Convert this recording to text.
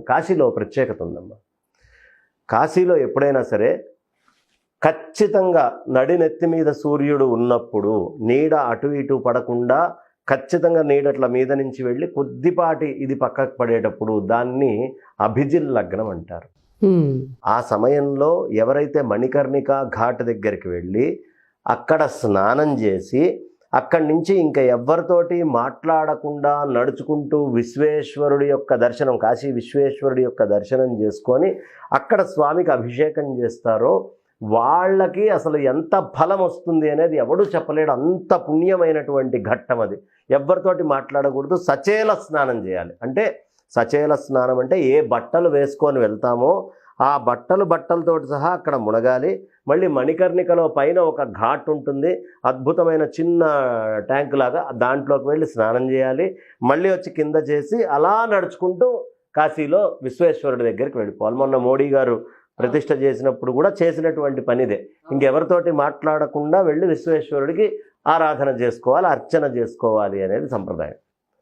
కాశీలో ప్రత్యేకత ఉందమ్మా. కాశీలో ఎప్పుడైనా సరే ఖచ్చితంగా నడినెత్తి మీద సూర్యుడు ఉన్నప్పుడు నీడ అటు ఇటు పడకుండా ఖచ్చితంగా నీడట్ల మీద నుంచి వెళ్ళి కొద్దిపాటి ఇది పక్కకు పడేటప్పుడు దాన్ని అభిజిల్ లగ్నం అంటారు. ఆ సమయంలో ఎవరైతే మణికర్ణిక ఘాట్ దగ్గరికి వెళ్ళి అక్కడ స్నానం చేసి అక్కడి నుంచి ఇంకా ఎవరితోటి మాట్లాడకుండా నడుచుకుంటూ విశ్వేశ్వరుడి యొక్క దర్శనం, కాశీ విశ్వేశ్వరుడి యొక్క దర్శనం చేసుకొని అక్కడ స్వామికి అభిషేకం చేస్తారో వాళ్ళకి అసలు ఎంత ఫలం వస్తుంది అనేది ఎవడూ చెప్పలేడు. అంత పుణ్యమైనటువంటి ఘట్టం అది. ఎవరితోటి మాట్లాడకూడదు, సచేల స్నానం చేయాలి. అంటే సచేల స్నానం అంటే ఏ బట్టలు వేసుకొని వెళ్తామో ఆ బట్టలతోటి సహా అక్కడ మునగాలి. మళ్ళీ మణికర్ణికలో పైన ఒక ఘాట్ ఉంటుంది, అద్భుతమైన చిన్న ట్యాంక్ లాగా, దాంట్లోకి వెళ్ళి స్నానం చేయాలి. మళ్ళీ వచ్చి కింద చేసి అలా నడుచుకుంటూ కాశీలో విశ్వేశ్వరుడి దగ్గరికి వెళ్ళిపోవాలి. మొన్న మోడీ గారు ప్రతిష్ఠ చేసినప్పుడు కూడా చేసినటువంటి పనిదే. ఇంకెవరితోటి మాట్లాడకుండా వెళ్ళి విశ్వేశ్వరుడికి ఆరాధన చేసుకోవాలి, అర్చన చేసుకోవాలి అనేది సంప్రదాయం.